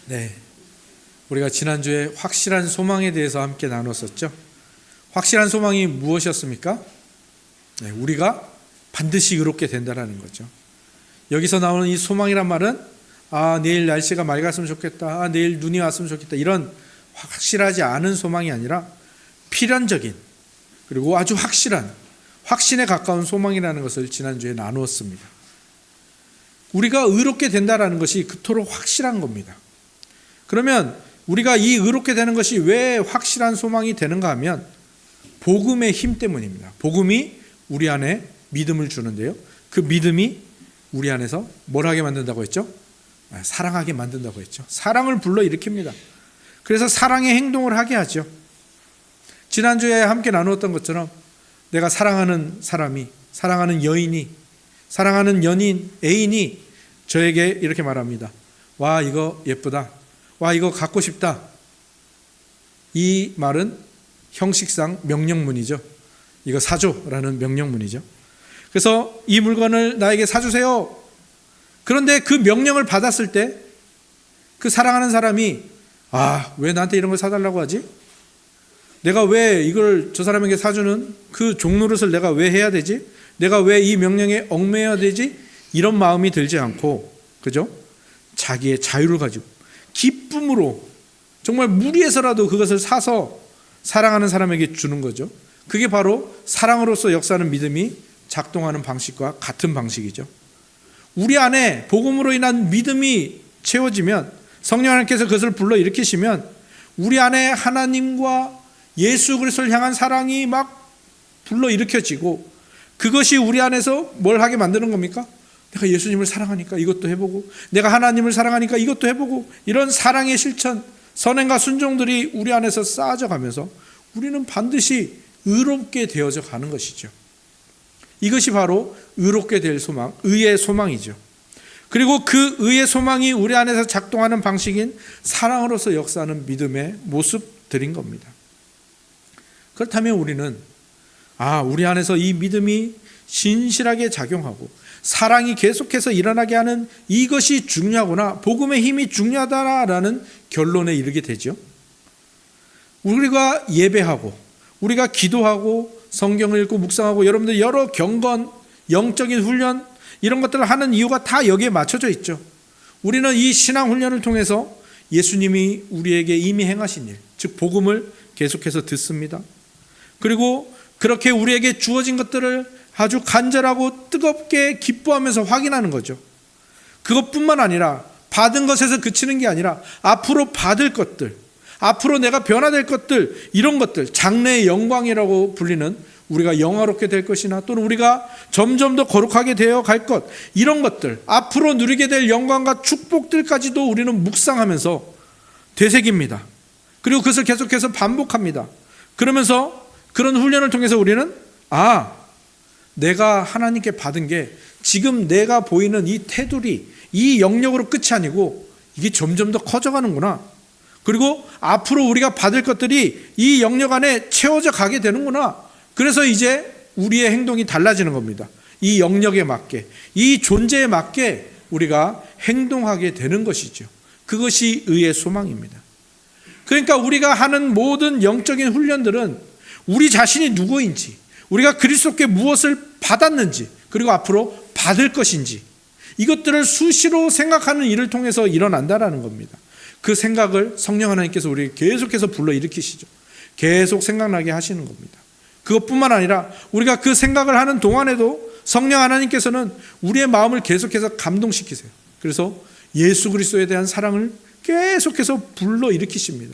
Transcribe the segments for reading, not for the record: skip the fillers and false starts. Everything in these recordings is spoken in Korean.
네, 우리가 지난주에 확실한 소망에 대해서 함께 나눴었죠. 확실한 소망이 무엇이었습니까? 네, 우리가 반드시 의롭게 된다는 거죠. 여기서 나오는 이 소망이란 말은 내일 날씨가 맑았으면 좋겠다, 내일 눈이 왔으면 좋겠다, 이런 확실하지 않은 소망이 아니라 필연적인, 그리고 아주 확실한, 확신에 가까운 소망이라는 것을 지난주에 나누었습니다. 우리가 의롭게 된다는 것이 그토록 확실한 겁니다. 그러면 우리가 이 의롭게 되는 것이 왜 확실한 소망이 되는가 하면 복음의 힘 때문입니다. 복음이 우리 안에 믿음을 주는데요, 그 믿음이 우리 안에서 뭘 하게 만든다고 했죠? 사랑하게 만든다고 했죠. 사랑을 불러일으킵니다. 그래서 사랑의 행동을 하게 하죠. 지난주에 함께 나누었던 것처럼 내가 사랑하는 사람이, 사랑하는 여인이, 사랑하는 연인, 애인이 저에게 이렇게 말합니다. 와, 이거 예쁘다. 와, 이거 갖고 싶다. 이 말은 형식상 명령문이죠. 이거 사줘라는 명령문이죠. 그래서 이 물건을 나에게 사주세요. 그런데 그 명령을 받았을 때 그 사랑하는 사람이 왜 나한테 이런 걸 사달라고 하지? 내가 왜 이걸 저 사람에게 사주는 그 종노릇을 내가 왜 해야 되지? 내가 왜 이 명령에 얽매여야 되지? 이런 마음이 들지 않고, 그죠? 자기의 자유를 가지고 기쁨으로 정말 무리해서라도 그것을 사서 사랑하는 사람에게 주는 거죠. 그게 바로 사랑으로서 역사하는 믿음이 작동하는 방식과 같은 방식이죠. 우리 안에 복음으로 인한 믿음이 채워지면, 성령 하나님께서 그것을 불러일으키시면 우리 안에 하나님과 예수 그리스도를 향한 사랑이 막 불러일으켜지고, 그것이 우리 안에서 뭘 하게 만드는 겁니까? 내가 예수님을 사랑하니까 이것도 해보고, 내가 하나님을 사랑하니까 이것도 해보고, 이런 사랑의 실천, 선행과 순종들이 우리 안에서 쌓아져 가면서 우리는 반드시 의롭게 되어져 가는 것이죠. 이것이 바로 의롭게 될 소망, 의의 소망이죠. 그리고 그 의의 소망이 우리 안에서 작동하는 방식인 사랑으로서 역사하는 믿음의 모습들인 겁니다. 그렇다면 우리는 우리 안에서 이 믿음이 신실하게 작용하고 사랑이 계속해서 일어나게 하는 이것이 중요하구나, 복음의 힘이 중요하다라는 결론에 이르게 되죠. 우리가 예배하고 우리가 기도하고 성경을 읽고 묵상하고 여러분들 여러 경건, 영적인 훈련, 이런 것들을 하는 이유가 다 여기에 맞춰져 있죠. 우리는 이 신앙 훈련을 통해서 예수님이 우리에게 이미 행하신 일, 즉 복음을 계속해서 듣습니다. 그리고 그렇게 우리에게 주어진 것들을 아주 간절하고 뜨겁게 기뻐하면서 확인하는 거죠. 그것뿐만 아니라 받은 것에서 그치는 게 아니라 앞으로 받을 것들, 앞으로 내가 변화될 것들, 이런 것들, 장래의 영광이라고 불리는 우리가 영화롭게 될 것이나 또는 우리가 점점 더 거룩하게 되어 갈 것, 이런 것들, 앞으로 누리게 될 영광과 축복들까지도 우리는 묵상하면서 되새깁니다. 그리고 그것을 계속해서 반복합니다. 그러면서 그런 훈련을 통해서 우리는 내가 하나님께 받은 게 지금 내가 보이는 이 테두리, 이 영역으로 끝이 아니고 이게 점점 더 커져가는구나. 그리고 앞으로 우리가 받을 것들이 이 영역 안에 채워져 가게 되는구나. 그래서 이제 우리의 행동이 달라지는 겁니다. 이 영역에 맞게, 이 존재에 맞게 우리가 행동하게 되는 것이죠. 그것이 의의 소망입니다. 그러니까 우리가 하는 모든 영적인 훈련들은 우리 자신이 누구인지, 우리가 그리스도께 무엇을 받았는지, 그리고 앞으로 받을 것인지, 이것들을 수시로 생각하는 일을 통해서 일어난다라는 겁니다. 그 생각을 성령 하나님께서 우리에게 계속해서 불러일으키시죠. 계속 생각나게 하시는 겁니다. 그것뿐만 아니라 우리가 그 생각을 하는 동안에도 성령 하나님께서는 우리의 마음을 계속해서 감동시키세요. 그래서 예수 그리스도에 대한 사랑을 계속해서 불러일으키십니다.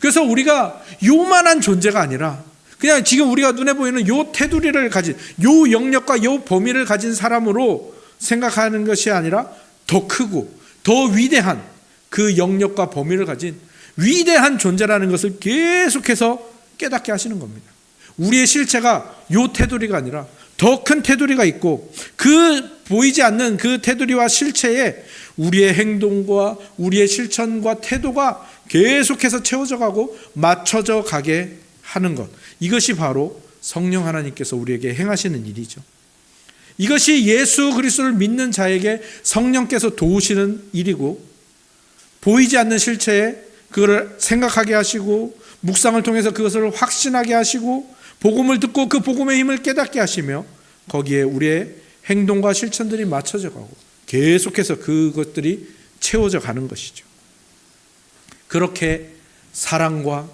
그래서 우리가 요만한 존재가 아니라 그냥 지금 우리가 눈에 보이는 요 테두리를 가진, 요 영역과 요 범위를 가진 사람으로 생각하는 것이 아니라 더 크고 더 위대한 그 영역과 범위를 가진 위대한 존재라는 것을 계속해서 깨닫게 하시는 겁니다. 우리의 실체가 요 테두리가 아니라 더 큰 테두리가 있고, 그 보이지 않는 그 테두리와 실체에 우리의 행동과 우리의 실천과 태도가 계속해서 채워져 가고 맞춰져 가게 하는 것, 이것이 바로 성령 하나님께서 우리에게 행하시는 일이죠. 이것이 예수 그리스도를 믿는 자에게 성령께서 도우시는 일이고, 보이지 않는 실체에 그것을 생각하게 하시고 묵상을 통해서 그것을 확신하게 하시고 복음을 듣고 그 복음의 힘을 깨닫게 하시며 거기에 우리의 행동과 실천들이 맞춰져 가고 계속해서 그것들이 채워져 가는 것이죠. 그렇게 사랑과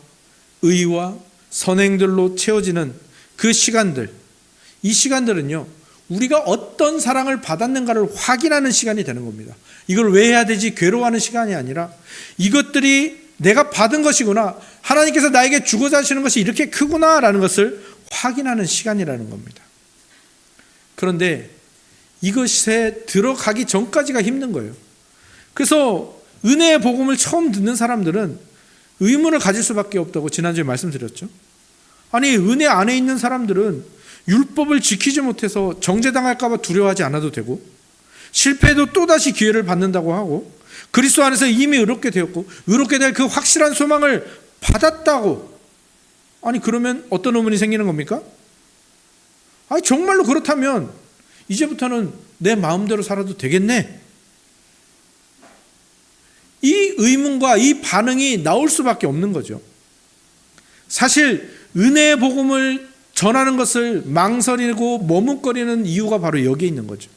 의와 선행들로 채워지는 그 시간들, 이 시간들은요, 우리가 어떤 사랑을 받았는가를 확인하는 시간이 되는 겁니다. 이걸 왜 해야 되지? 괴로워하는 시간이 아니라 이것들이 내가 받은 것이구나, 하나님께서 나에게 주고자 하시는 것이 이렇게 크구나라는 것을 확인하는 시간이라는 겁니다. 그런데 이것에 들어가기 전까지가 힘든 거예요. 그래서 은혜의 복음을 처음 듣는 사람들은 의문을 가질 수밖에 없다고 지난주에 말씀드렸죠. 아니, 은혜 안에 있는 사람들은 율법을 지키지 못해서 정죄당할까 봐 두려워하지 않아도 되고, 실패해도 또다시 기회를 받는다고 하고, 그리스도 안에서 이미 의롭게 되었고 의롭게 될 그 확실한 소망을 받았다고, 아니 그러면 어떤 의문이 생기는 겁니까? 아니 정말로 그렇다면 이제부터는 내 마음대로 살아도 되겠네, 이 의문과 이 반응이 나올 수밖에 없는 거죠. 사실 은혜의 복음을 전하는 것을 망설이고 머뭇거리는 이유가 바로 여기에 있는 거죠.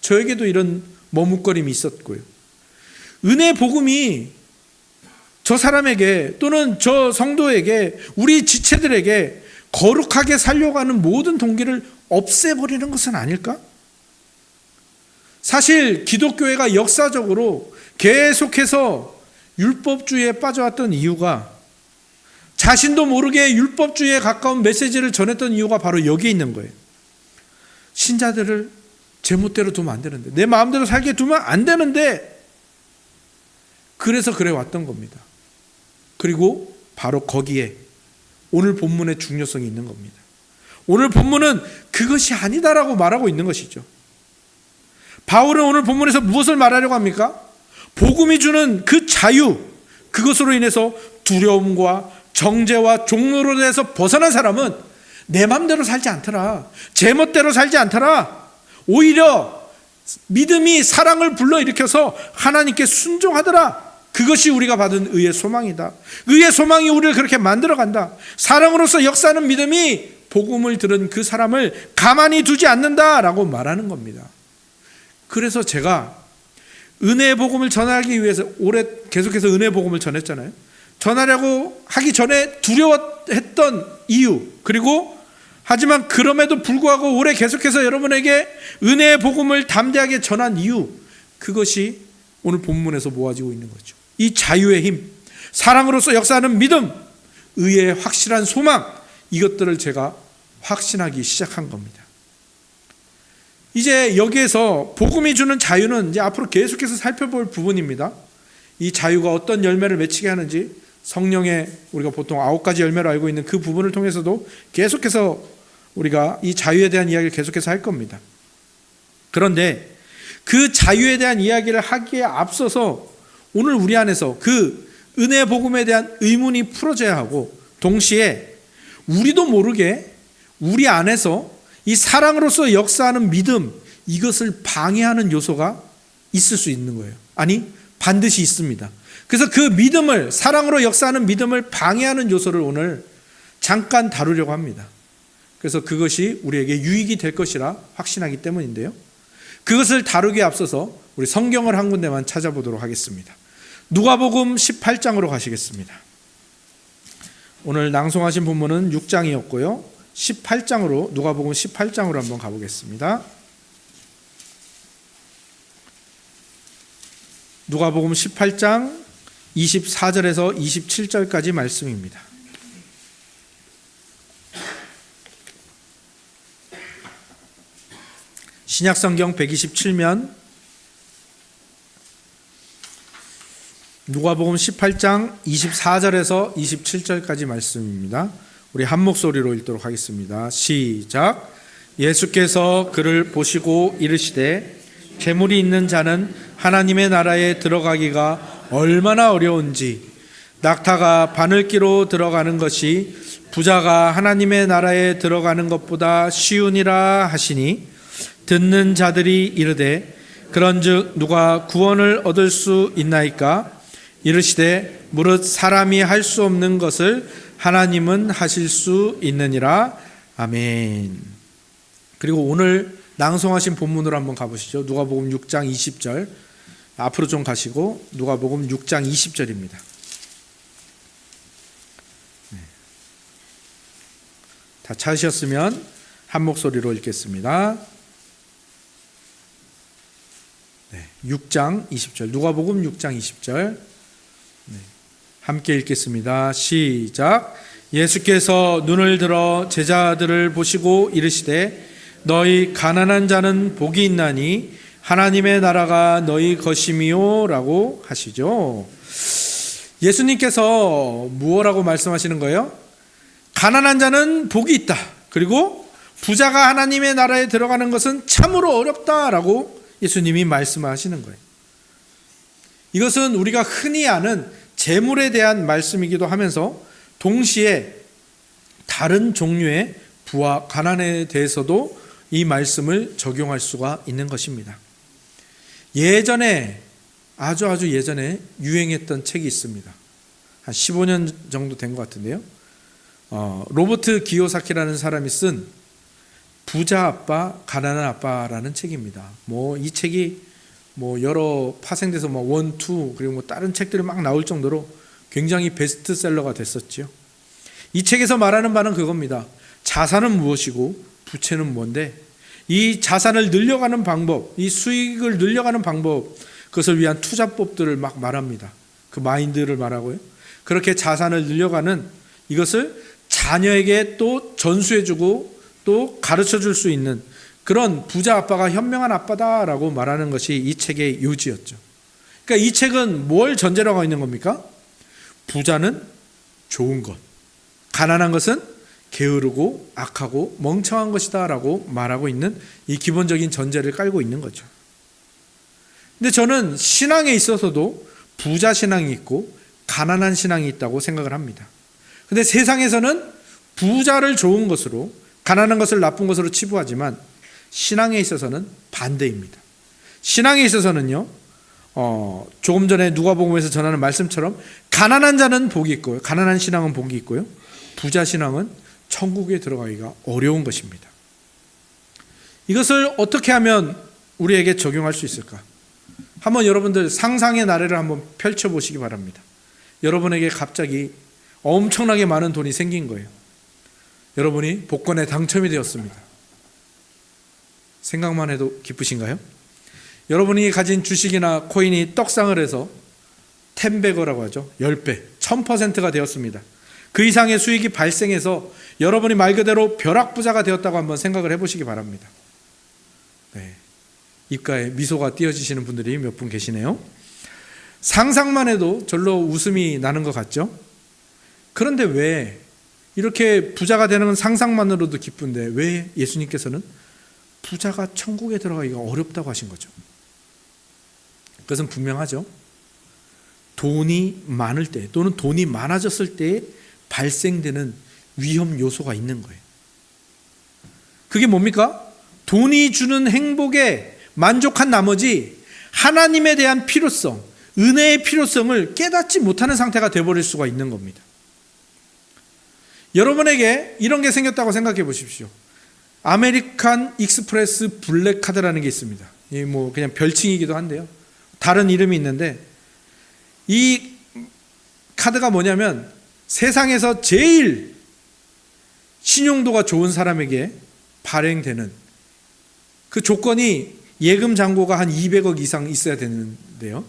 저에게도 이런 머뭇거림이 있었고요. 은혜의 복음이 저 사람에게 또는 저 성도에게, 우리 지체들에게 거룩하게 살려고 하는 모든 동기를 없애버리는 것은 아닐까? 사실 기독교회가 역사적으로 계속해서 율법주의에 빠져왔던 이유가, 자신도 모르게 율법주의에 가까운 메시지를 전했던 이유가 바로 여기에 있는 거예요. 신자들을 제멋대로 두면 안 되는데, 내 마음대로 살게 두면 안 되는데, 그래서 그래 왔던 겁니다. 그리고 바로 거기에 오늘 본문의 중요성이 있는 겁니다. 오늘 본문은 그것이 아니다라고 말하고 있는 것이죠. 바울은 오늘 본문에서 무엇을 말하려고 합니까? 복음이 주는 그 자유, 그것으로 인해서 두려움과 정죄와 종로로에서 벗어난 사람은 내 맘대로 살지 않더라, 제 멋대로 살지 않더라, 오히려 믿음이 사랑을 불러일으켜서 하나님께 순종하더라. 그것이 우리가 받은 의의 소망이다. 의의 소망이 우리를 그렇게 만들어간다. 사랑으로서 역사하는 믿음이 복음을 들은 그 사람을 가만히 두지 않는다라고 말하는 겁니다. 그래서 제가 은혜의 복음을 전하기 위해서 올해 계속해서 은혜의 복음을 전했잖아요. 전하려고 하기 전에 두려워했던 이유, 그리고 하지만 그럼에도 불구하고 올해 계속해서 여러분에게 은혜의 복음을 담대하게 전한 이유, 그것이 오늘 본문에서 모아지고 있는 거죠. 이 자유의 힘, 사랑으로서 역사하는 믿음, 의의 확실한 소망, 이것들을 제가 확신하기 시작한 겁니다. 이제 여기에서 복음이 주는 자유는 이제 앞으로 계속해서 살펴볼 부분입니다. 이 자유가 어떤 열매를 맺히게 하는지, 성령의 우리가 보통 9가지 열매로 알고 있는 그 부분을 통해서도 계속해서 우리가 이 자유에 대한 이야기를 계속해서 할 겁니다. 그런데 그 자유에 대한 이야기를 하기에 앞서서 오늘 우리 안에서 그 은혜의 복음에 대한 의문이 풀어져야 하고, 동시에 우리도 모르게 우리 안에서 이 사랑으로서 역사하는 믿음, 이것을 방해하는 요소가 있을 수 있는 거예요. 아니, 반드시 있습니다. 그래서 그 믿음을, 사랑으로 역사하는 믿음을 방해하는 요소를 오늘 잠깐 다루려고 합니다. 그래서 그것이 우리에게 유익이 될 것이라 확신하기 때문인데요, 그것을 다루기에 앞서서 우리 성경을 한 군데만 찾아보도록 하겠습니다. 누가복음 18장으로 가시겠습니다. 오늘 낭송하신 본문은 6장이었고요 18장으로, 누가복음 18장으로 한번 가보겠습니다. 누가복음 18장 24절에서 27절까지 말씀입니다. 신약성경 127면 누가복음 18장 24절에서 27절까지 말씀입니다. 우리 한 목소리로 읽도록 하겠습니다. 시작. 예수께서 그를 보시고 이르시되 재물이 있는 자는 하나님의 나라에 들어가기가 얼마나 어려운지, 낙타가 바늘기로 들어가는 것이 부자가 하나님의 나라에 들어가는 것보다 쉬우니라 하시니, 듣는 자들이 이르되 그런즉 누가 구원을 얻을 수 있나이까? 이르시되 무릇 사람이 할 수 없는 것을 하나님은 하실 수 있느니라. 아멘. 그리고 오늘 낭송하신 본문으로 한번 가보시죠. 누가복음 6장 20절. 앞으로 좀 가시고 누가복음 6장 20절입니다. 다 찾으셨으면 한 목소리로 읽겠습니다. 6장 20절. 누가복음 6장 20절. 함께 읽겠습니다. 시작. 예수께서 눈을 들어 제자들을 보시고 이르시되 너희 가난한 자는 복이 있나니 하나님의 나라가 너희 것임이요 라고 하시죠. 예수님께서 무엇라고 말씀하시는 거예요? 가난한 자는 복이 있다. 그리고 부자가 하나님의 나라에 들어가는 것은 참으로 어렵다라고 예수님이 말씀하시는 거예요. 이것은 우리가 흔히 아는 재물에 대한 말씀이기도 하면서 동시에 다른 종류의 부와 가난에 대해서도 이 말씀을 적용할 수가 있는 것입니다. 예전에 아주 예전에 유행했던 책이 있습니다. 한 15년 정도 된 것 같은데요. 로버트 키요사키라는 사람이 쓴 부자 아빠, 가난한 아빠라는 책입니다. 이 책이 여러 파생돼서 1, 2 그리고 다른 책들이 막 나올 정도로 굉장히 베스트셀러가 됐었죠. 이 책에서 말하는 바는 그겁니다. 자산은 무엇이고 부채는 뭔데 이 자산을 늘려가는 방법, 이 수익을 늘려가는 방법, 그것을 위한 투자법들을 막 말합니다. 그 마인드를 말하고요. 그렇게 자산을 늘려가는 이것을 자녀에게 또 전수해주고 또 가르쳐줄 수 있는 그런 부자 아빠가 현명한 아빠다라고 말하는 것이 이 책의 요지였죠. 그러니까 이 책은 뭘 전제로 하고 있는 겁니까? 부자는 좋은 것, 가난한 것은 게으르고 악하고 멍청한 것이다 라고 말하고 있는 이 기본적인 전제를 깔고 있는 거죠. 근데 저는 신앙에 있어서도 부자 신앙이 있고 가난한 신앙이 있다고 생각을 합니다. 근데 세상에서는 부자를 좋은 것으로 가난한 것을 나쁜 것으로 치부하지만 신앙에 있어서는 반대입니다. 신앙에 있어서는요, 조금 전에 누가복음에서 전하는 말씀처럼 가난한 자는 복이 있고요, 가난한 신앙은 복이 있고요, 부자 신앙은 천국에 들어가기가 어려운 것입니다. 이것을 어떻게 하면 우리에게 적용할 수 있을까? 한번 여러분들 상상의 나래를 한번 펼쳐보시기 바랍니다. 여러분에게 갑자기 엄청나게 많은 돈이 생긴 거예요. 여러분이 복권에 당첨이 되었습니다. 생각만 해도 기쁘신가요? 여러분이 가진 주식이나 코인이 떡상을 해서 10배거라고 하죠. 10배, 1000%가 되었습니다. 그 이상의 수익이 발생해서 여러분이 말 그대로 벼락부자가 되었다고 한번 생각을 해보시기 바랍니다. 입가에 미소가 띄어지시는 분들이 몇 분 계시네요. 상상만 해도 절로 웃음이 나는 것 같죠? 그런데 왜 이렇게 부자가 되는 상상만으로도 기쁜데 왜 예수님께서는 부자가 천국에 들어가기가 어렵다고 하신 거죠? 그것은 분명하죠. 돈이 많을 때 또는 돈이 많아졌을 때 발생되는 위험 요소가 있는 거예요. 그게 뭡니까? 돈이 주는 행복에 만족한 나머지 하나님에 대한 필요성, 은혜의 필요성을 깨닫지 못하는 상태가 되어버릴 수가 있는 겁니다. 여러분에게 이런 게 생겼다고 생각해 보십시오. 아메리칸 익스프레스 블랙 카드라는 게 있습니다. 그냥 별칭이기도 한데요. 다른 이름이 있는데 이 카드가 뭐냐면 세상에서 제일 신용도가 좋은 사람에게 발행되는 그 조건이 예금 잔고가 한 200억 이상 있어야 되는데요.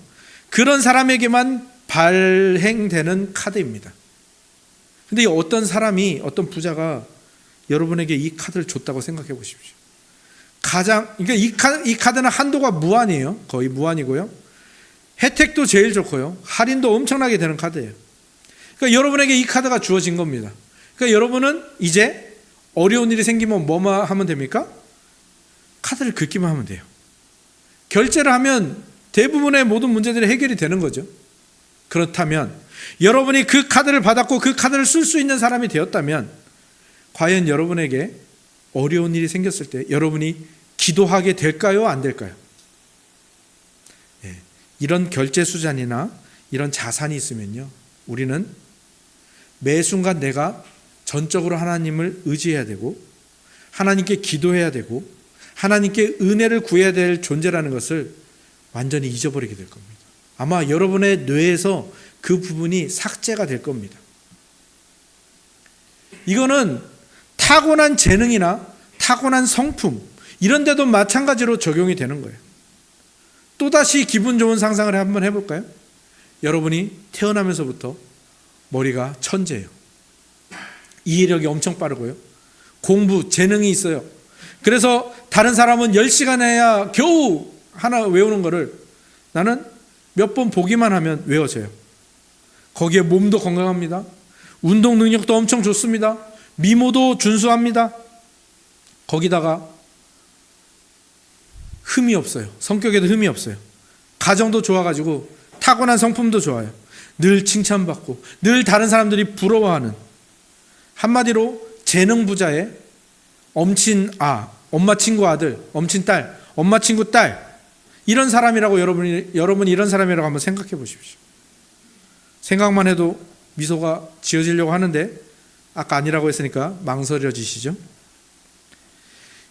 그런 사람에게만 발행되는 카드입니다. 근데 어떤 사람이, 어떤 부자가 여러분에게 이 카드를 줬다고 생각해 보십시오. 그러니까 이 카드는 한도가 무한이에요. 거의 무한이고요. 혜택도 제일 좋고요. 할인도 엄청나게 되는 카드예요. 그러니까 여러분에게 이 카드가 주어진 겁니다. 그러니까 여러분은 이제 어려운 일이 생기면 뭐만 하면 됩니까? 카드를 긁기만 하면 돼요. 결제를 하면 대부분의 모든 문제들이 해결이 되는 거죠. 그렇다면 여러분이 그 카드를 받았고 그 카드를 쓸 수 있는 사람이 되었다면 과연 여러분에게 어려운 일이 생겼을 때 여러분이 기도하게 될까요? 안 될까요? 이런 결제 수단이나 이런 자산이 있으면요, 우리는 매 순간 내가 전적으로 하나님을 의지해야 되고 하나님께 기도해야 되고 하나님께 은혜를 구해야 될 존재라는 것을 완전히 잊어버리게 될 겁니다. 아마 여러분의 뇌에서 그 부분이 삭제가 될 겁니다. 이거는 타고난 재능이나 타고난 성품 이런 데도 마찬가지로 적용이 되는 거예요. 또다시 기분 좋은 상상을 한번 해볼까요? 여러분이 태어나면서부터 머리가 천재예요. 이해력이 엄청 빠르고요. 공부, 재능이 있어요. 그래서 다른 사람은 10시간 해야 겨우 하나 외우는 거를 나는 몇 번 보기만 하면 외워져요. 거기에 몸도 건강합니다. 운동 능력도 엄청 좋습니다. 미모도 준수합니다. 거기다가 흠이 없어요. 성격에도 흠이 없어요. 가정도 좋아가지고 타고난 성품도 좋아요. 늘 칭찬받고 늘 다른 사람들이 부러워하는, 한마디로 재능 부자의 엄친 엄마 친구 아들, 엄친 딸, 엄마 친구 딸, 이런 사람이라고 여러분이 이런 사람이라고 한번 생각해 보십시오. 생각만 해도 미소가 지어지려고 하는데 아까 아니라고 했으니까 망설여지시죠?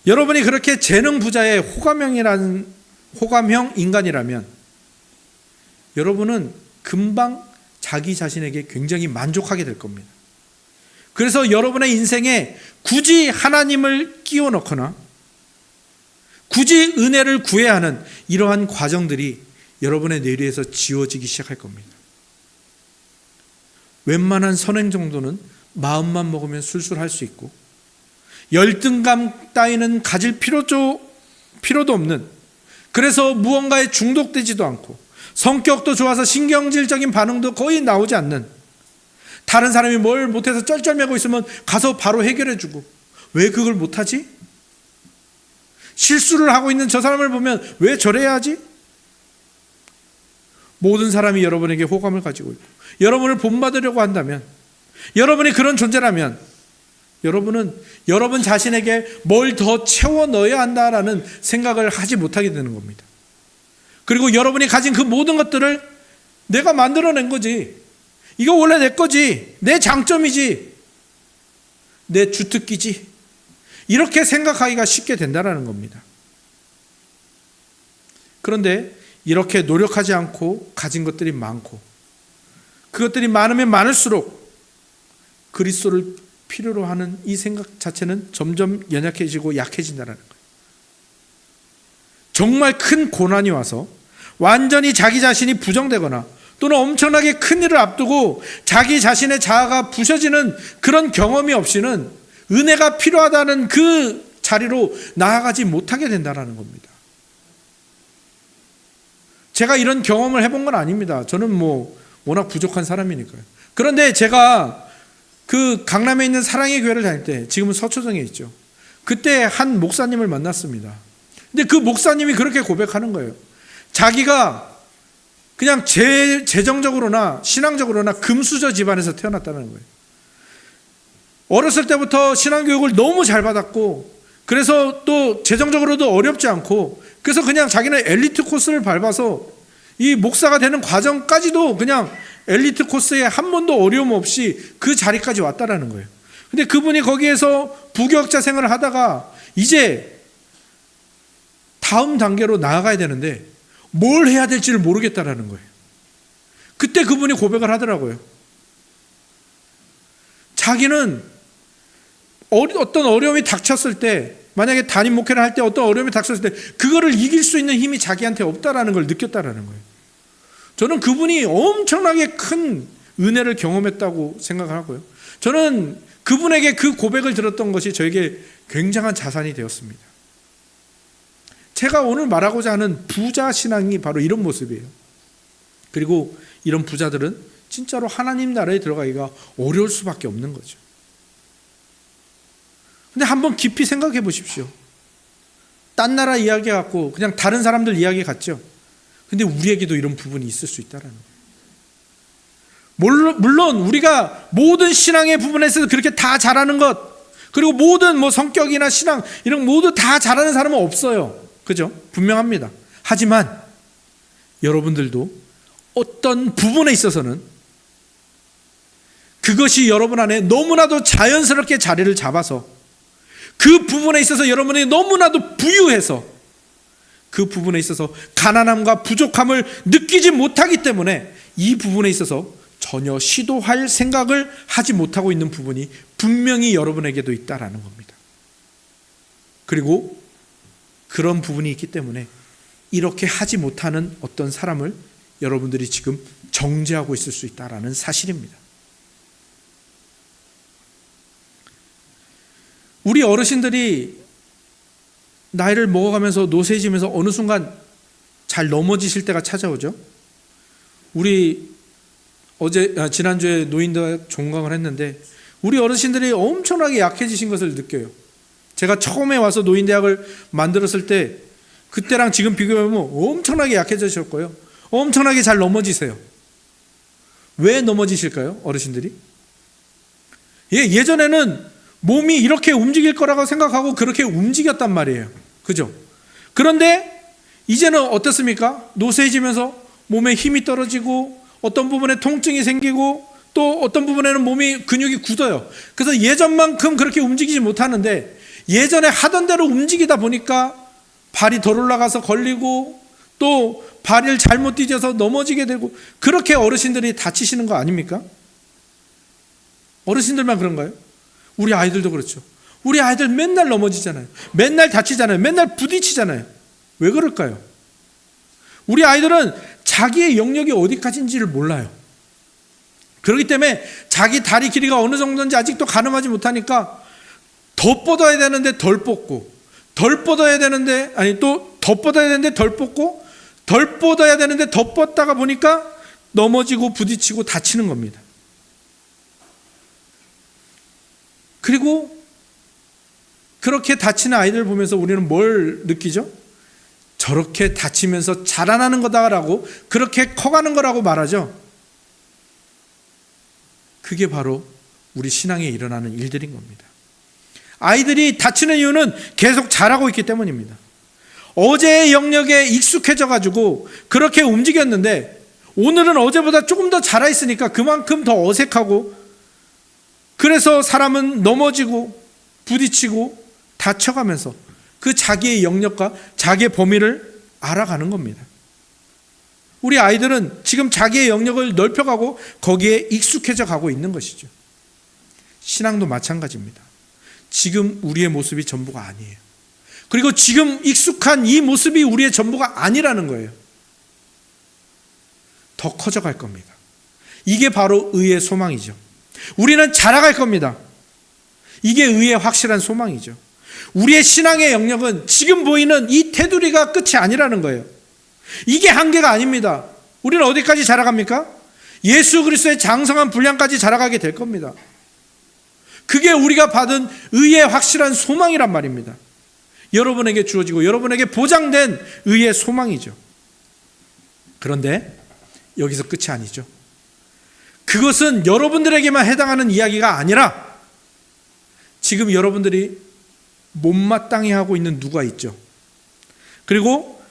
여러분이 그렇게 재능 부자의 호감형 인간이라면 여러분은 금방 자기 자신에게 굉장히 만족하게 될 겁니다. 그래서 여러분의 인생에 굳이 하나님을 끼워 넣거나 굳이 은혜를 구해야 하는 이러한 과정들이 여러분의 뇌리에서 지워지기 시작할 겁니다. 웬만한 선행 정도는 마음만 먹으면 술술 할 수 있고, 열등감 따위는 가질 필요도 없는, 그래서 무언가에 중독되지도 않고 성격도 좋아서 신경질적인 반응도 거의 나오지 않는, 다른 사람이 뭘 못해서 쩔쩔매고 있으면 가서 바로 해결해주고, 왜 그걸 못하지? 실수를 하고 있는 저 사람을 보면 왜 저래야 하지? 모든 사람이 여러분에게 호감을 가지고 있고 여러분을 본받으려고 한다면, 여러분이 그런 존재라면 여러분은 여러분 자신에게 뭘 더 채워 넣어야 한다라는 생각을 하지 못하게 되는 겁니다. 그리고 여러분이 가진 그 모든 것들을 내가 만들어낸 거지, 이거 원래 내 거지, 내 장점이지, 내 주특기지, 이렇게 생각하기가 쉽게 된다는 겁니다. 그런데 이렇게 노력하지 않고 가진 것들이 많고 그것들이 많으면 많을수록 그리스도를 필요로 하는 이 생각 자체는 점점 연약해지고 약해진다는 거예요. 정말 큰 고난이 와서 완전히 자기 자신이 부정되거나 또는 엄청나게 큰 일을 앞두고 자기 자신의 자아가 부셔지는 그런 경험이 없이는 은혜가 필요하다는 그 자리로 나아가지 못하게 된다는 겁니다. 제가 이런 경험을 해본 건 아닙니다. 저는 워낙 부족한 사람이니까요. 그런데 제가 그 강남에 있는 사랑의 교회를 다닐 때, 지금은 서초동에 있죠. 그때 한 목사님을 만났습니다. 근데 그 목사님이 그렇게 고백하는 거예요. 자기가 그냥 재정적으로나 신앙적으로나 금수저 집안에서 태어났다는 거예요. 어렸을 때부터 신앙교육을 너무 잘 받았고, 그래서 또 재정적으로도 어렵지 않고, 그래서 그냥 자기는 엘리트 코스를 밟아서 이 목사가 되는 과정까지도 그냥 엘리트 코스에 한 번도 어려움 없이 그 자리까지 왔다라는 거예요. 근데 그분이 거기에서 부교육자 생활을 하다가 이제 다음 단계로 나아가야 되는데 뭘 해야 될지를 모르겠다라는 거예요. 그때 그분이 고백을 하더라고요. 자기는 어떤 어려움이 닥쳤을 때, 만약에 담임 목회를 할 때 어떤 어려움이 닥쳤을 때 그거를 이길 수 있는 힘이 자기한테 없다라는 걸 느꼈다라는 거예요. 저는 그분이 엄청나게 큰 은혜를 경험했다고 생각을 하고요. 저는 그분에게 그 고백을 들었던 것이 저에게 굉장한 자산이 되었습니다. 제가 오늘 말하고자 하는 부자 신앙이 바로 이런 모습이에요. 그리고 이런 부자들은 진짜로 하나님 나라에 들어가기가 어려울 수밖에 없는 거죠. 근데 한번 깊이 생각해 보십시오. 딴 나라 이야기 같고 그냥 다른 사람들 이야기 같죠. 근데 우리에게도 이런 부분이 있을 수 있다는 거예요. 물론 우리가 모든 신앙의 부분에서 그렇게 다 잘하는 것, 그리고 모든 성격이나 신앙 이런 모두 다 잘하는 사람은 없어요. 그죠? 분명합니다. 하지만 여러분들도 어떤 부분에 있어서는 그것이 여러분 안에 너무나도 자연스럽게 자리를 잡아서 그 부분에 있어서 여러분이 너무나도 부유해서 그 부분에 있어서 가난함과 부족함을 느끼지 못하기 때문에 이 부분에 있어서 전혀 시도할 생각을 하지 못하고 있는 부분이 분명히 여러분에게도 있다라는 겁니다. 그리고 그런 부분이 있기 때문에 이렇게 하지 못하는 어떤 사람을 여러분들이 지금 정죄하고 있을 수 있다라는 사실입니다. 우리 어르신들이 나이를 먹어가면서 노쇠해지면서 어느 순간 잘 넘어지실 때가 찾아오죠. 우리 지난주에 노인대학 종강을 했는데 우리 어르신들이 엄청나게 약해지신 것을 느껴요. 제가 처음에 와서 노인대학을 만들었을 때 그때랑 지금 비교하면 엄청나게 약해지셨고요. 엄청나게 잘 넘어지세요. 왜 넘어지실까요? 어르신들이? 예전에는 몸이 이렇게 움직일 거라고 생각하고 그렇게 움직였단 말이에요. 그죠? 그런데 이제는 어떻습니까? 노쇠해지면서 몸에 힘이 떨어지고 어떤 부분에 통증이 생기고 또 어떤 부분에는 몸이 근육이 굳어요. 그래서 예전만큼 그렇게 움직이지 못하는데 예전에 하던 대로 움직이다 보니까 발이 덜 올라가서 걸리고 또 발을 잘못 뒤져서 넘어지게 되고 그렇게 어르신들이 다치시는 거 아닙니까? 어르신들만 그런가요? 우리 아이들도 그렇죠. 우리 아이들 맨날 넘어지잖아요. 맨날 다치잖아요. 맨날 부딪히잖아요. 왜 그럴까요? 우리 아이들은 자기의 영역이 어디까지인지를 몰라요. 그렇기 때문에 자기 다리 길이가 어느 정도인지 아직도 가늠하지 못하니까 더 뻗어야 되는데 덜 뻗고 덜 뻗어야 되는데 또 더 뻗어야 되는데 덜 뻗고 덜 뻗어야 되는데 더 뻗다가 보니까 넘어지고 부딪히고 다치는 겁니다. 그리고 그렇게 다치는 아이들을 보면서 우리는 뭘 느끼죠? 저렇게 다치면서 자라나는 거다라고 그렇게 커가는 거라고 말하죠. 그게 바로 우리 신앙에 일어나는 일들인 겁니다. 아이들이 다치는 이유는 계속 자라고 있기 때문입니다. 어제의 영역에 익숙해져 가지고 그렇게 움직였는데 오늘은 어제보다 조금 더 자라 있으니까 그만큼 더 어색하고 그래서 사람은 넘어지고 부딪히고 다쳐가면서 그 자기의 영역과 자기의 범위를 알아가는 겁니다. 우리 아이들은 지금 자기의 영역을 넓혀가고 거기에 익숙해져 가고 있는 것이죠. 신앙도 마찬가지입니다. 지금 우리의 모습이 전부가 아니에요. 그리고 지금 익숙한 이 모습이 우리의 전부가 아니라는 거예요. 더 커져갈 겁니다. 이게 바로 의의 소망이죠. 우리는 자라갈 겁니다. 이게 의의 확실한 소망이죠. 우리의 신앙의 영역은 지금 보이는 이 테두리가 끝이 아니라는 거예요. 이게 한계가 아닙니다. 우리는 어디까지 자라갑니까? 예수 그리스도의 장성한 분량까지 자라가게 될 겁니다. 그게 우리가 받은 의의 확실한 소망이란 말입니다. 여러분에게 주어지고 여러분에게 보장된 의의 소망이죠. 그런데 여기서 끝이 아니죠. 그것은 여러분들에게만 해당하는 이야기가 아니라 지금 여러분들이 못마땅해 하고 있는 누가 있죠. 그리고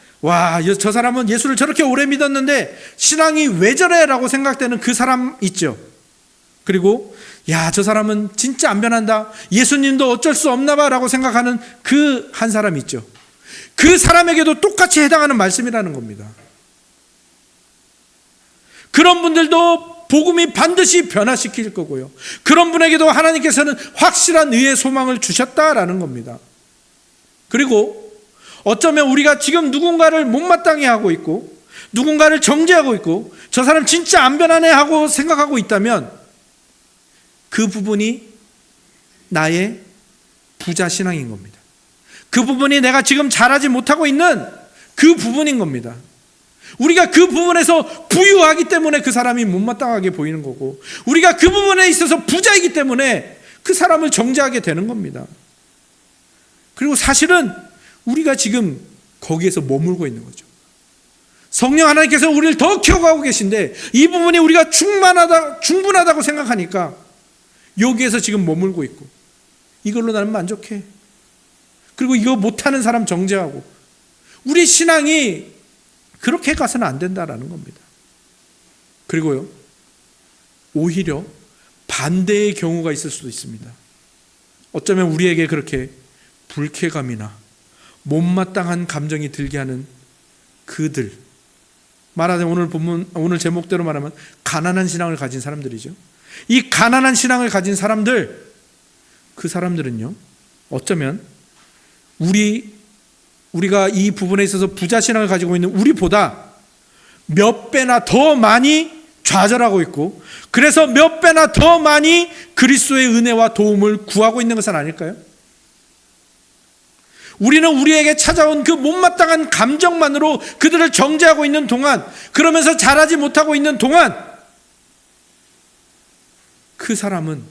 저 사람은 예수를 저렇게 오래 믿었는데 신앙이 왜 저래? 라고 생각되는 그 사람 있죠. 그리고 저 사람은 진짜 안 변한다. 예수님도 어쩔 수 없나 봐 라고 생각하는 그 한 사람 있죠. 그 사람에게도 똑같이 해당하는 말씀이라는 겁니다. 그런 분들도 복음이 반드시 변화시킬 거고요. 그런 분에게도 하나님께서는 확실한 의의 소망을 주셨다라는 겁니다. 그리고 어쩌면 우리가 지금 누군가를 못마땅해 하고 있고 누군가를 정죄하고 있고 저 사람 진짜 안 변하네 하고 생각하고 있다면 그 부분이 나의 부자 신앙인 겁니다. 그 부분이 내가 지금 잘하지 못하고 있는 그 부분인 겁니다. 우리가 그 부분에서 부유하기 때문에 그 사람이 못마땅하게 보이는 거고 우리가 그 부분에 있어서 부자이기 때문에 그 사람을 정죄하게 되는 겁니다. 그리고 사실은 우리가 지금 거기에서 머물고 있는 거죠. 성령 하나님께서 우리를 더 키워가고 계신데 이 부분이 우리가 충분하다고 생각하니까 여기에서 지금 머물고 있고 이걸로 나는 만족해. 그리고 이거 못하는 사람 정죄하고 우리 신앙이 그렇게 가서는 안 된다라는 겁니다. 그리고요, 오히려 반대의 경우가 있을 수도 있습니다. 어쩌면 우리에게 그렇게 불쾌감이나 못마땅한 감정이 들게 하는 그들, 말하자면 오늘 제목대로 말하면 가난한 신앙을 가진 사람들이죠. 이 가난한 신앙을 가진 사람들, 그 사람들은요, 어쩌면 우리가 이 부분에 있어서 부자 신앙을 가지고 있는 우리보다 몇 배나 더 많이 좌절하고 있고, 그래서 몇 배나 더 많이 그리스도의 은혜와 도움을 구하고 있는 것은 아닐까요? 우리는 우리에게 찾아온 그 못마땅한 감정만으로 그들을 정죄하고 있는 동안, 그러면서 잘하지 못하고 있는 동안, 그 사람은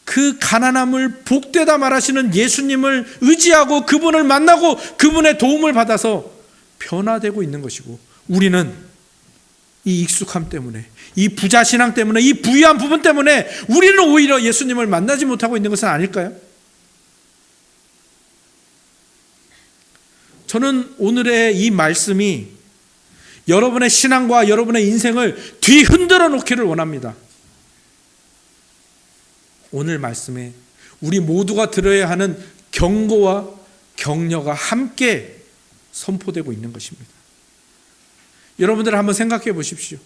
그 가난함을 복되다 말하시는 예수님을 의지하고 그분을 만나고 그분의 도움을 받아서 변화되고 있는 것이고, 우리는 이 익숙함 때문에, 이 부자 신앙 때문에, 이 부유한 부분 때문에 우리는 오히려 예수님을 만나지 못하고 있는 것은 아닐까요? 저는 오늘의 이 말씀이 여러분의 신앙과 여러분의 인생을 뒤흔들어 놓기를 원합니다. 오늘 말씀에 우리 모두가 들어야 하는 경고와 격려가 함께 선포되고 있는 것입니다. 여러분들 한번 생각해 보십시오.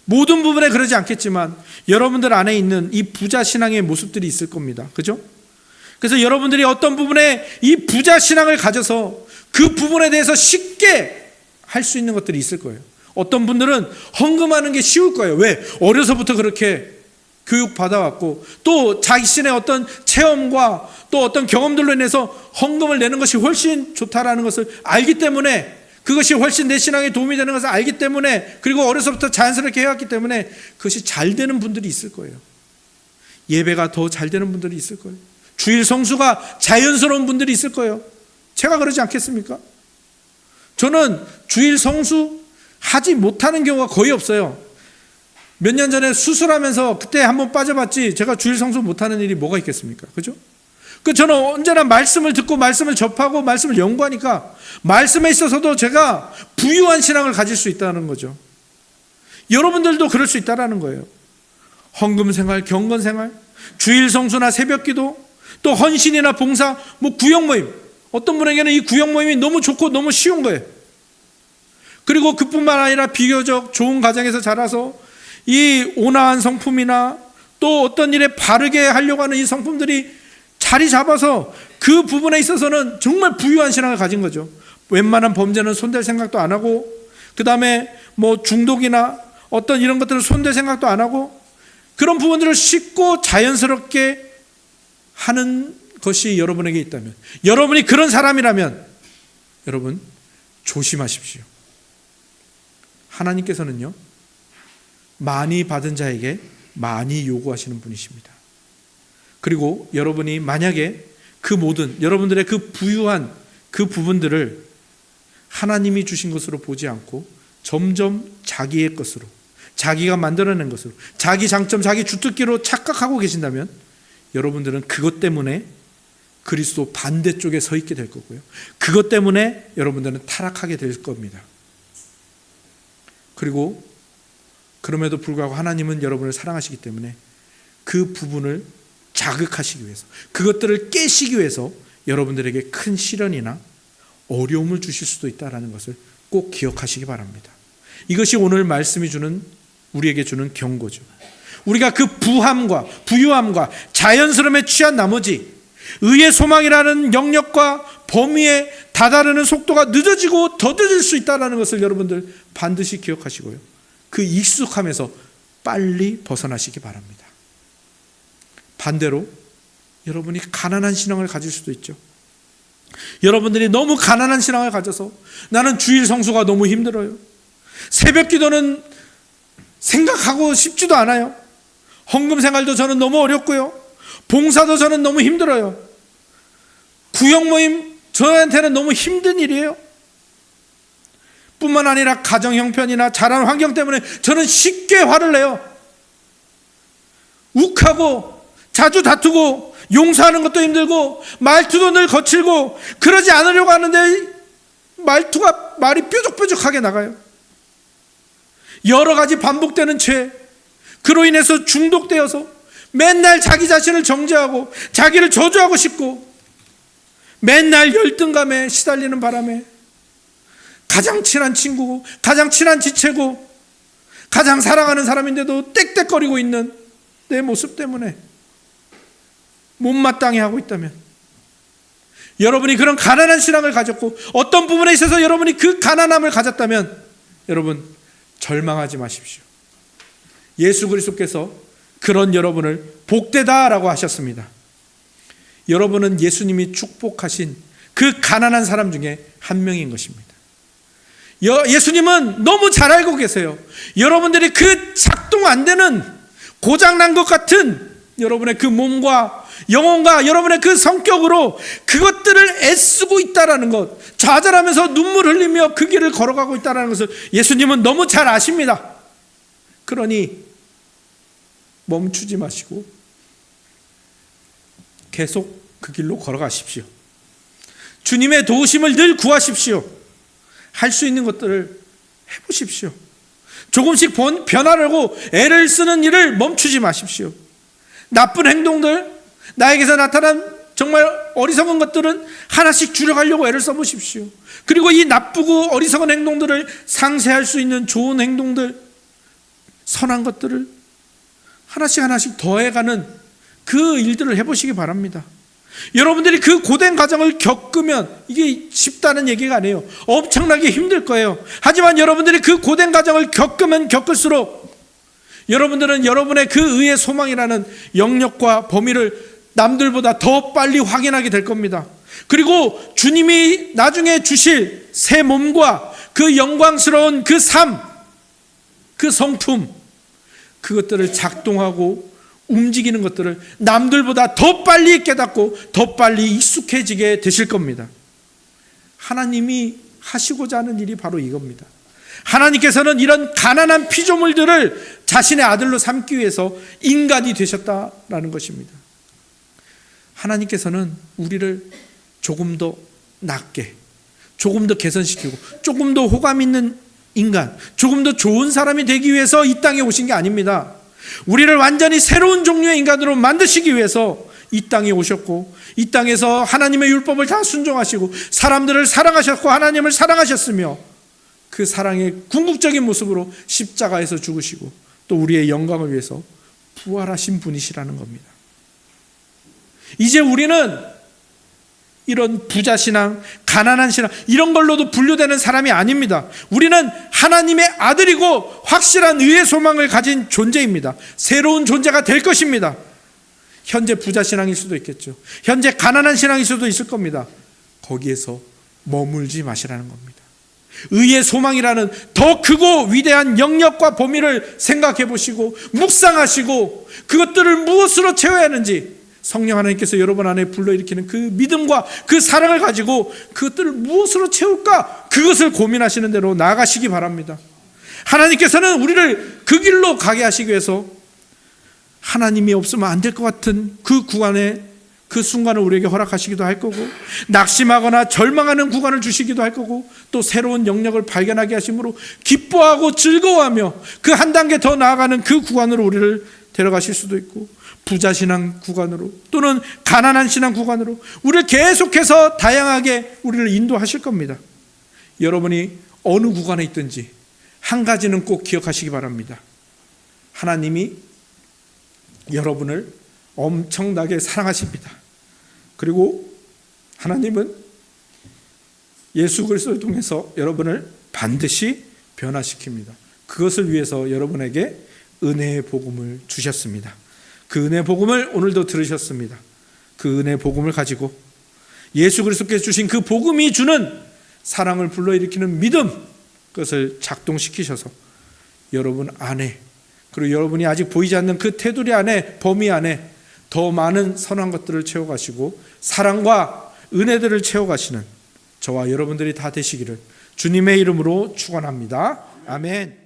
모든 부분에 그러지 않겠지만 여러분들 안에 있는 이 부자 신앙의 모습들이 있을 겁니다. 그죠? 그래서 여러분들이 어떤 부분에 이 부자 신앙을 가져서 그 부분에 대해서 쉽게 할 수 있는 것들이 있을 거예요. 어떤 분들은 헌금하는 게 쉬울 거예요. 왜? 어려서부터 그렇게 교육 받아왔고, 또 자신의 어떤 체험과 또 어떤 경험들로 인해서 헌금을 내는 것이 훨씬 좋다라는 것을 알기 때문에, 그것이 훨씬 내 신앙에 도움이 되는 것을 알기 때문에, 그리고 어려서부터 자연스럽게 해왔기 때문에 그것이 잘 되는 분들이 있을 거예요. 예배가 더 잘 되는 분들이 있을 거예요. 주일 성수가 자연스러운 분들이 있을 거예요. 제가 그러지 않겠습니까? 저는 주일 성수 하지 못하는 경우가 거의 없어요. 몇 년 전에 수술하면서 그때 한번 빠져봤지, 제가 주일 성수 못하는 일이 뭐가 있겠습니까? 그죠? 저는 언제나 말씀을 듣고 말씀을 접하고 말씀을 연구하니까 말씀에 있어서도 제가 부유한 신앙을 가질 수 있다는 거죠. 여러분들도 그럴 수 있다는 거예요. 헌금 생활, 경건 생활, 주일 성수나 새벽 기도, 또 헌신이나 봉사, 구역 모임, 어떤 분에게는 이 구역 모임이 너무 좋고 너무 쉬운 거예요. 그리고 그뿐만 아니라 비교적 좋은 가정에서 자라서 이 온화한 성품이나 또 어떤 일에 바르게 하려고 하는 이 성품들이 자리 잡아서 그 부분에 있어서는 정말 부유한 신앙을 가진 거죠. 웬만한 범죄는 손댈 생각도 안 하고, 그 다음에 중독이나 어떤 이런 것들을 손댈 생각도 안 하고, 그런 부분들을 쉽고 자연스럽게 하는 것이 여러분에게 있다면, 여러분이 그런 사람이라면 여러분 조심하십시오. 하나님께서는요, 많이 받은 자에게 많이 요구하시는 분이십니다. 그리고 여러분이 만약에 그 모든 여러분들의 그 부유한 그 부분들을 하나님이 주신 것으로 보지 않고 점점 자기의 것으로, 자기가 만들어낸 것으로, 자기 장점, 자기 주특기로 착각하고 계신다면 여러분들은 그것 때문에 그리스도 반대쪽에 서 있게 될 거고요. 그것 때문에 여러분들은 타락하게 될 겁니다. 그리고 그럼에도 불구하고 하나님은 여러분을 사랑하시기 때문에 그 부분을 자극하시기 위해서, 그것들을 깨시기 위해서 여러분들에게 큰 시련이나 어려움을 주실 수도 있다는 것을 꼭 기억하시기 바랍니다. 이것이 오늘 말씀이 우리에게 주는 경고죠. 우리가 그 부함과 부유함과 자연스러움에 취한 나머지 의의 소망이라는 영역과 범위에 다다르는 속도가 늦어지고 더뎌질 수 있다는 것을 여러분들 반드시 기억하시고요. 그 익숙함에서 빨리 벗어나시기 바랍니다. 반대로 여러분이 가난한 신앙을 가질 수도 있죠. 여러분들이 너무 가난한 신앙을 가져서 나는 주일 성수가 너무 힘들어요. 새벽 기도는 생각하고 싶지도 않아요. 헌금 생활도 저는 너무 어렵고요. 봉사도 저는 너무 힘들어요. 구역 모임 저한테는 너무 힘든 일이에요. 뿐만 아니라 가정 형편이나 자란 환경 때문에 저는 쉽게 화를 내요. 욱하고 자주 다투고 용서하는 것도 힘들고 말투도 늘 거칠고, 그러지 않으려고 하는데 말이 뾰족뾰족하게 나가요. 여러 가지 반복되는 죄, 그로 인해서 중독되어서 맨날 자기 자신을 정죄하고 자기를 저주하고 싶고 맨날 열등감에 시달리는 바람에 가장 친한 친구고 가장 친한 지체고 가장 사랑하는 사람인데도 떽떽거리고 있는 내 모습 때문에 못마땅해 하고 있다면, 여러분이 그런 가난한 신앙을 가졌고 어떤 부분에 있어서 여러분이 그 가난함을 가졌다면, 여러분 절망하지 마십시오. 예수 그리스도께서 그런 여러분을 복되다라고 하셨습니다. 여러분은 예수님이 축복하신 그 가난한 사람 중에 한 명인 것입니다. 예수님은 너무 잘 알고 계세요. 여러분들이 그 작동 안 되는 고장난 것 같은 여러분의 그 몸과 영혼과 여러분의 그 성격으로 그것들을 애쓰고 있다라는 것, 좌절하면서 눈물 흘리며 그 길을 걸어가고 있다는 것을 예수님은 너무 잘 아십니다. 그러니 멈추지 마시고 계속 그 길로 걸어가십시오. 주님의 도우심을 늘 구하십시오. 할 수 있는 것들을 해보십시오. 조금씩 변하려고 애를 쓰는 일을 멈추지 마십시오. 나쁜 행동들, 나에게서 나타난 정말 어리석은 것들은 하나씩 줄여가려고 애를 써보십시오. 그리고 이 나쁘고 어리석은 행동들을 상쇄할 수 있는 좋은 행동들, 선한 것들을 하나씩 더해가는 그 일들을 해보시기 바랍니다. 여러분들이 그 고된 과정을 겪으면 이게 쉽다는 얘기가 아니에요. 엄청나게 힘들 거예요. 하지만 여러분들이 그 고된 과정을 겪으면 겪을수록 여러분들은 여러분의 그 의의 소망이라는 영역과 범위를 남들보다 더 빨리 확인하게 될 겁니다. 그리고 주님이 나중에 주실 새 몸과 그 영광스러운 그 삶, 그 성품, 그것들을 작동하고 움직이는 것들을 남들보다 더 빨리 깨닫고 더 빨리 익숙해지게 되실 겁니다. 하나님이 하시고자 하는 일이 바로 이겁니다. 하나님께서는 이런 가난한 피조물들을 자신의 아들로 삼기 위해서 인간이 되셨다라는 것입니다. 하나님께서는 우리를 조금 더 낫게, 조금 더 개선시키고 조금 더 호감 있는 인간, 조금 더 좋은 사람이 되기 위해서 이 땅에 오신 게 아닙니다. 우리를 완전히 새로운 종류의 인간으로 만드시기 위해서 이 땅에 오셨고, 이 땅에서 하나님의 율법을 다 순종하시고 사람들을 사랑하셨고 하나님을 사랑하셨으며 그 사랑의 궁극적인 모습으로 십자가에서 죽으시고 또 우리의 영광을 위해서 부활하신 분이시라는 겁니다. 이제 우리는 이런 부자신앙, 가난한 신앙 이런 걸로도 분류되는 사람이 아닙니다. 우리는 하나님의 아들이고 확실한 의의 소망을 가진 존재입니다. 새로운 존재가 될 것입니다. 현재 부자신앙일 수도 있겠죠. 현재 가난한 신앙일 수도 있을 겁니다. 거기에서 머물지 마시라는 겁니다. 의의 소망이라는 더 크고 위대한 영역과 범위를 생각해 보시고 묵상하시고 그것들을 무엇으로 채워야 하는지 성령 하나님께서 여러분 안에 불러일으키는 그 믿음과 그 사랑을 가지고 그것들을 무엇으로 채울까, 그것을 고민하시는 대로 나아가시기 바랍니다. 하나님께서는 우리를 그 길로 가게 하시기 위해서 하나님이 없으면 안 될 것 같은 그 구간에 그 순간을 우리에게 허락하시기도 할 거고, 낙심하거나 절망하는 구간을 주시기도 할 거고, 또 새로운 영역을 발견하게 하심으로 기뻐하고 즐거워하며 그 한 단계 더 나아가는 그 구간으로 우리를 데려가실 수도 있고, 부자신앙 구간으로 또는 가난한 신앙 구간으로 우리를 계속해서 다양하게 우리를 인도하실 겁니다. 여러분이 어느 구간에 있든지 한 가지는 꼭 기억하시기 바랍니다. 하나님이 여러분을 엄청나게 사랑하십니다. 그리고 하나님은 예수 그리스도를 통해서 여러분을 반드시 변화시킵니다. 그것을 위해서 여러분에게 은혜의 복음을 주셨습니다. 그 은혜의 복음을 오늘도 들으셨습니다. 그 은혜의 복음을 가지고 예수 그리스도께서 주신 그 복음이 주는 사랑을 불러일으키는 믿음, 그것을 작동시키셔서 여러분 안에, 그리고 여러분이 아직 보이지 않는 그 테두리 안에, 범위 안에 더 많은 선한 것들을 채워가시고 사랑과 은혜들을 채워가시는 저와 여러분들이 다 되시기를 주님의 이름으로 축원합니다. 아멘.